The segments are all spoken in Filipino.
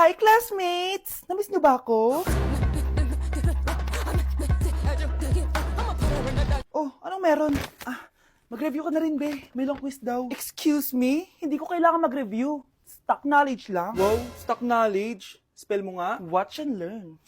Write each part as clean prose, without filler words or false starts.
Hi, classmates! Namiss niyo ba ako? Oh, anong meron? Mag-review ka na rin, be. May long quiz daw. Excuse me? Hindi ko kailangan mag-review. Stock knowledge lang. Wow, stock knowledge. Spell mo nga. Watch and learn.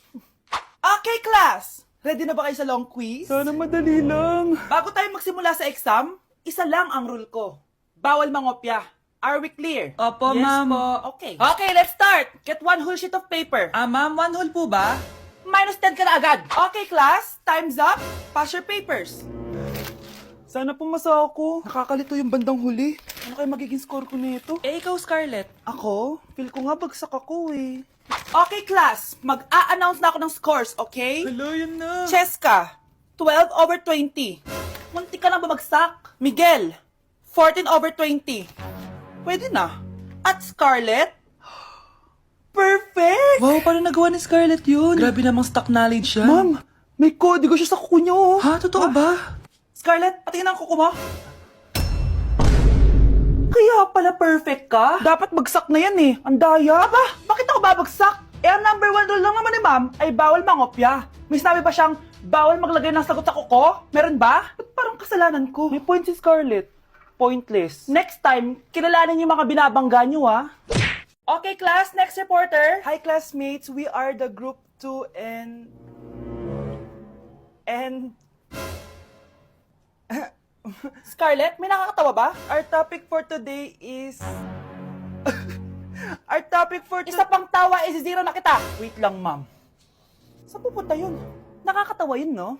Okay, class! Ready na ba kayo sa long quiz? Sana madali lang. Bago tayo magsimula sa exam, isa lang ang rule ko. Bawal mangopya. Are we clear? Opo, Yes ma'am. po. Okay. Okay, let's start. Get one whole sheet of paper. Ma'am, 1 whole po ba? Minus 10 ka na agad. Okay, class. Time's up. Pass your papers. Sana pumasa ako. Nakakalito yung bandang huli. Ano kaya magiging score ko nito? Ikaw, Scarlett. Ako? Feel ko nga bagsak ako eh. Okay, class. Mag-a-announce na ako ng scores, okay? Hello, yun na. Cheska, 12/20. Munti ka lang bumagsak. Miguel, 14/20. Pwede na. At Scarlett, perfect! Wow, paano nagawa ni Scarlett yun? Grabe namang stock knowledge yan. Ma'am, may kodigo siya sa kuko niyo. Ha? Totoo ba? Scarlett, patingin ang kuko mo. Kaya pala perfect ka? Dapat bagsak na yan eh. Ang daya. Aba, bakit ako babagsak? Ang number 1 rule lang naman ni ma'am ay bawal mangopya. May sinabi ba siyang bawal maglagay ng sagot sa kuko? Meron ba? Ba't parang kasalanan ko? May point si Scarlett. Pointless. Next time, kilalanin yung mga binabangga niyo ah. Okay class, next reporter. Hi classmates, we are the group 2 and... Scarlett, may nakakatawa ba? Our topic for today is... Isa pang tawa is zero na kita. Wait lang, ma'am. Saan pupunta yun? Nakakatawa yun, no?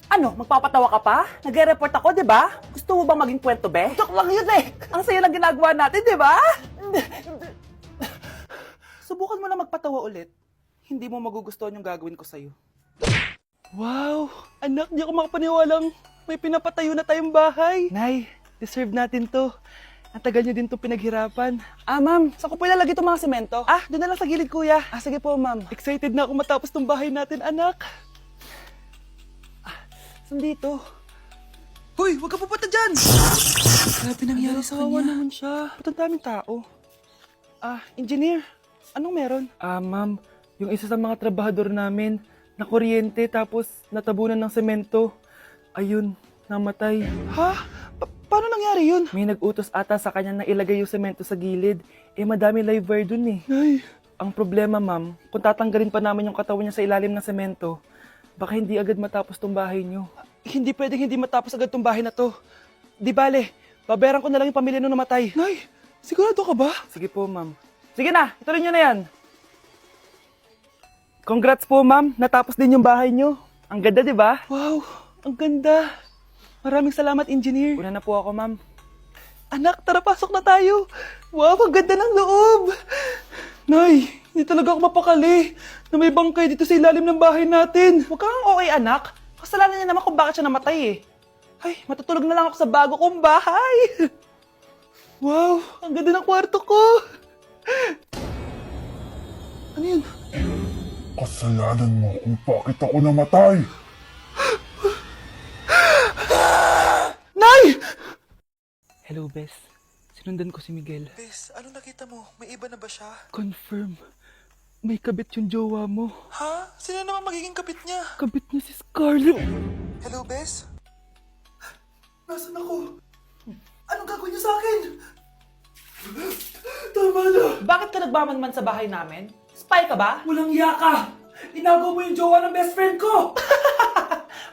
Ano, magpapatawa ka pa? Nagre-report ako, di ba? Gusto mo bang maging kwento, be? Joke lang yun eh. Ang saya lang ginagawa natin, di ba? Subukan mo na magpatawa ulit. Hindi mo magugustuhan yung gagawin ko sa'yo. Wow! Anak, di ako makapaniwalang may pinapatayo na tayong bahay. Nay, deserve natin to. Ang tagal nyo din to pinaghirapan. Ma'am, saan ko po ilalagay itong mga semento? Doon na lang sa gilid, kuya. Sige po, ma'am. Excited na ako matapos tong bahay natin, anak. Saan dito? Hoy, huwag ka pupunta dyan! Grabe nangyari sa Kawawa kanya. naman siya. Ba't ang daming tao? Engineer, anong meron? Ma'am, yung isa sa mga trabahador namin, nakuryente tapos natabunan ng semento. Ayun, namatay. Ha? Paano nangyari yun? May nag-utos ata sa kanya na ilagay yung semento sa gilid. Madami live wire dun eh. Nay. Ang problema, ma'am, kung tatanggalin pa namin yung katawan niya sa ilalim ng semento, baka hindi agad matapos tong bahay niyo. Hindi pwedeng hindi matapos agad tong bahay na to. Di bale, babayaran ko na lang yung pamilya nung namatay. Nay, sigurado ka ba? Sige po, ma'am. Sige na, ituloy niyo na yan. Congrats po, ma'am. Natapos din yung bahay niyo. Ang ganda, di ba? Wow, ang ganda. Maraming salamat, engineer. Una na po ako, ma'am. Anak, tara pasok na tayo. Wow, ang ganda ng loob. Nay, hindi talaga ako mapakali na may bangkay dito sa ilalim ng bahay natin. Huwag kang okay, anak. Kasalanan niya naman kung bakit siya namatay eh. Ay, matutulog na lang ako sa bago kong bahay. Wow, ang ganda ng kwarto ko. Ano yun? Kasalanan mo kung bakit ako namatay. Nay! Hello, Bes. Sinundan ko si Miguel. Bes, ano nakita mo? May iba na ba siya? Confirm. May kabit yung jowa mo. Ha? Sino naman magiging kapit niya? Kabit niya si Scarlett. Hello, Bes? Nasaan ako? Anong gagawin niyo sa akin? Tama na! Bakit ka nagmamanman sa bahay namin? Spy ka ba? Walang yaka! Inagaw mo yung jowa ng best friend ko!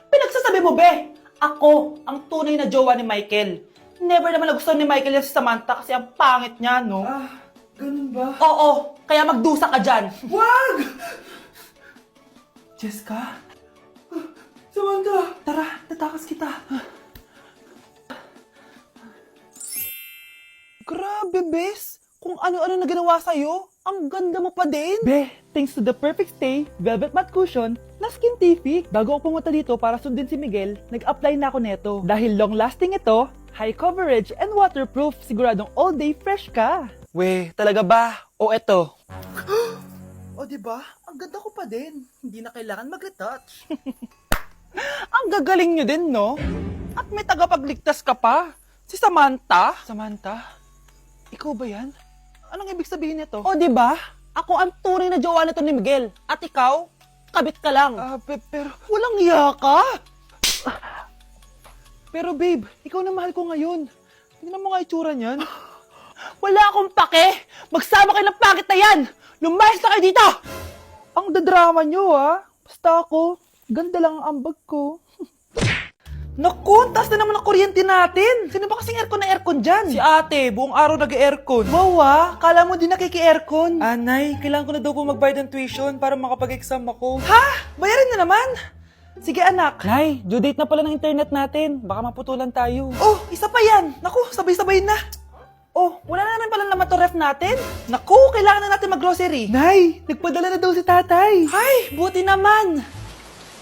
Pinagsasabi mo, be! Ako, ang tunay na jowa ni Michael. Never naman nagustuhan ni Michael yan si Samantha kasi ang pangit niya, no? Ganun ba? Oo, kaya magdusa ka dyan. Wag! Jessica? Samantha! Tara, tatakas kita. Grabe, bes! Kung ano-ano na ginawa sa'yo, ang ganda mo pa din. Be, thanks to the perfect stay, velvet matte cushion, na Skintific. Bago ako pumunta dito para sundin si Miguel, nag-apply na ako neto. Dahil long-lasting ito, high coverage, and waterproof, siguradong all day fresh ka. We, talaga ba? O eto? O diba? Ang ganda ko pa din. Hindi na kailangan mag-retouch. Ang gagaling nyo din, no? At may tagapagligtas ka pa. Si Samantha. Samantha? Ikaw ba yan? Anong ibig sabihin nito? O, di ba? Ako ang tunay na jowa nito ni Miguel. At ikaw, kabit ka lang. Pero... Walang iya ka! Pero babe, ikaw na mahal ko ngayon. Tingnan mo nga itsura niyan. Wala akong pake! Magsama kayo ng pangit na yan! Lumayas na kayo dito! Ang dadrama nyo, ha? Basta ako, ganda lang ang ambag ko. Naku, taas na naman ang kuryente natin. Sino ba kasing aircon na aircon dyan? Si ate, buong araw nag-aircon. Wow, kala mo di nakiki-aircon. Anay, kailangan ko na daw po magbayad ng tuition para makapag-exam ako. Ha? Bayarin na naman? Sige anak. Nay, due date na pala ng internet natin. Baka maputulan tayo. Oh, isa pa yan. Naku, sabay-sabay na. Oh, wala na naman pala naman to ref natin. Naku, kailangan na natin mag-grocery. Nay, nagpadala na daw si tatay. Ay, buti naman.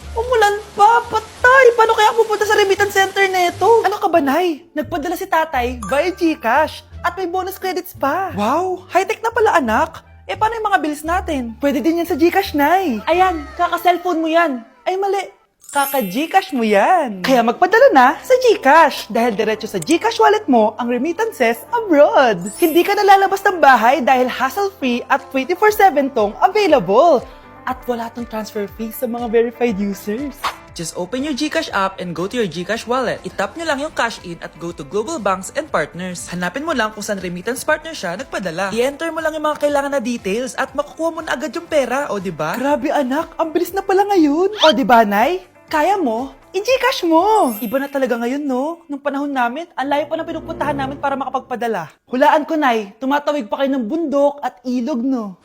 Umulan pa, patay. Paano kaya pupunta sa remittance center nito? Ano ka ba, Nay? Nagpadala si tatay via GCash at may bonus credits pa. Wow, high-tech na pala anak. Eh, paano yung mga bills natin? Pwede din yan sa GCash, Nay. Ayan, kaka-cellphone mo yan. Ay, mali. Kaka-GCash mo yan. Kaya magpadala na sa GCash dahil diretso sa GCash wallet mo ang remittances abroad. Hindi ka nalalabas ng bahay dahil hassle-free at 24/7 tong available. At wala tong transfer fee sa mga verified users. Just open your GCash app and go to your GCash wallet. Itap nyo lang yung cash in at go to global banks and partners. Hanapin mo lang kung saan remittance partner siya nagpadala. I-enter mo lang yung mga kailangan na details at makukuha mo na agad yung pera, o diba? Grabe anak, ang bilis na pala ngayon. O diba, Nay? Kaya mo? I-GCash mo! Iba na talaga ngayon, no? Nung panahon namin, ang layo pa ng pinupuntahan namin para makapagpadala. Hulaan ko, Nay, tumatawid pa kayo ng bundok at ilog, no?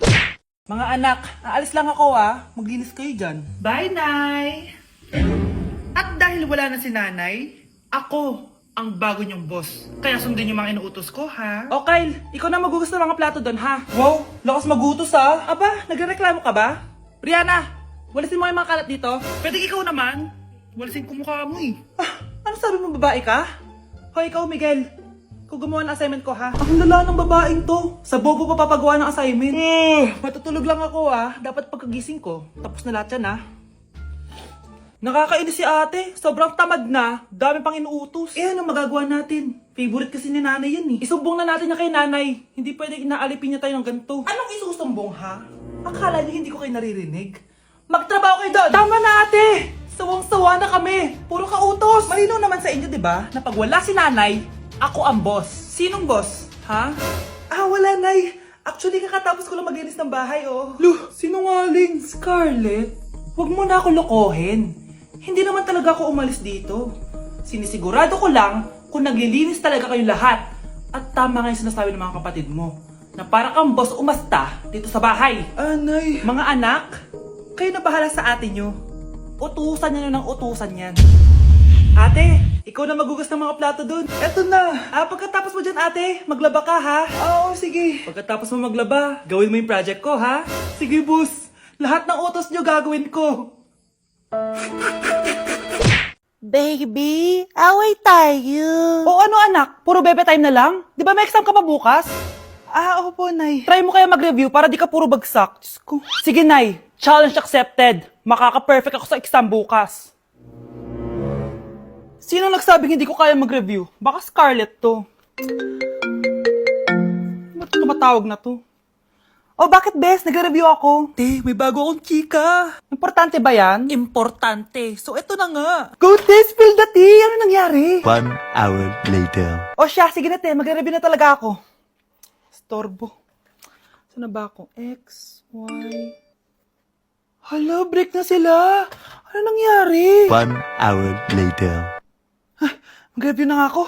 Mga anak, aalis lang ako Maglinis kayo dyan. Bye, Nay! At dahil wala na si Nanay, ako ang bago niyong boss. Kaya sundin yung mga inuutos ko, ha? O Kyle, ikaw na magugas ng mga plato doon, ha? Wow, lakas magutos, ha? Aba, nagreklamo ka ba? Brianna, walisin mo yung mga kalat dito. Pwede ikaw naman. Walisin ko mukha mo, eh. Ano sabi mo, babae ka? Hoy, ikaw, Miguel. Ikaw gumawa ng assignment ko, ha? Ang lala ng babaeng to. Sa bobo pa papagawa ng assignment. Matutulog lang ako, Dapat pagkagising ko, tapos na lahat yan, Nakakainis si ate. Sobrang tamad na. Dami pang inuutos. Eh, ano magagawa natin? Favorite kasi ni nanay yan, Isumbong na natin niya kay nanay. Hindi pwede inaalipin niya tayo ng ganito. Anong isusumbong, ha? Akala niyo hindi ko kayo naririnig? Magtrabaho kayo doon! Tama na, ate! Sawang-sawa na kami. Puro kautos. Malinaw naman sa inyo, di ba? Na pag wala si nanay, ako ang boss. Sinong boss? Ha? Wala, Nay. Actually, kakatapos ko lang maglinis ng bahay, Luh, sinungaling. Scarlett, wag mo na ako lokohin. Hindi naman talaga ako umalis dito. Sinisigurado ko lang kung naglilinis talaga kayong lahat. At tama nga yung sinasabi ng mga kapatid mo. Na para kang boss umasta dito sa bahay. Anay. Mga anak, kayo na bahala sa ate nyo. Utusan nyo ng utusan yan. Ate, ikaw na magugas ng mga plato dun. Eto na. Pagkatapos mo dyan, ate, maglaba ka, ha? Oo, sige. Pagkatapos mo maglaba, gawin mo yung project ko, ha? Sige, boss. Lahat ng utos nyo gagawin ko. Baby, away tayo. O ano, anak? Puro bebe time na lang? Di ba may exam ka pa bukas? Opo, Nay. Try mo kaya mag-review para di ka puro bagsak. Diyos ko. Sige, Nay. Challenge accepted. Makaka-perfect ako sa exam bukas. Sino nagsabing hindi ko kaya mag-review? Baka Scarlett to. Ba't tumatawag na to? Oh, bakit, Bes? Nagre-review ako. Te, may bago akong chika. Importante ba yan? Importante. So, eto na nga. Go, Te! Spill the tea! Ano nangyari? 1 hour later. O siya, sige na, Te. Magre-review na talaga ako. Storbo. Saan na ba ako? X, Y... Hala, break na sila. Ano nangyari? 1 hour later. Mag-review na nga ako.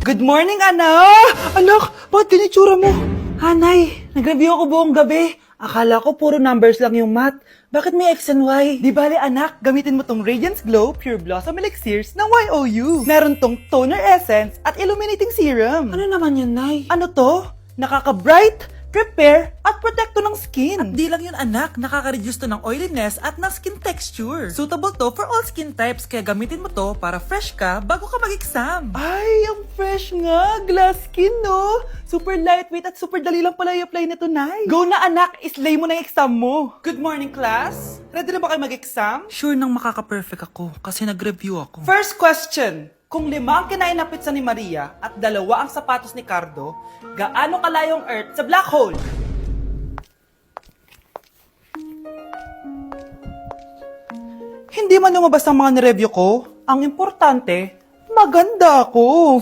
Good morning, anak! Anak, bakit ganitsura mo? Hanay, nag-review ako buong gabi. Akala ko puro numbers lang yung math. Bakit may X and Y? Di bale, anak, gamitin mo tong Radiance Glow Pure Blossom Elixirs ng YOU. Meron tong toner essence at illuminating serum. Ano naman yun, Nay? Ano to? Nakaka-bright, repair, at protecto ng skin. At di lang yun, anak. Nakaka-reduce to ng oiliness at ng skin texture. Suitable to for all skin types, kaya gamitin mo to para fresh ka bago ka mag-exam. Ay, ang fresh nga. Glass skin, no? Super lightweight at super dali lang pala i-apply nito, Nay. Go na, anak. Islay mo na yung exam mo. Good morning, class. Ready na ba kayo mag-exam? Sure nang makaka-perfect ako kasi nag-review ako. First question. Kung 5 ang kinain na pizza ni Maria at 2 ang sapatos ni Cardo, gaano kalayo ang Earth sa black hole? Hindi man lumabas ang mga nireview ko, ang importante, maganda ako.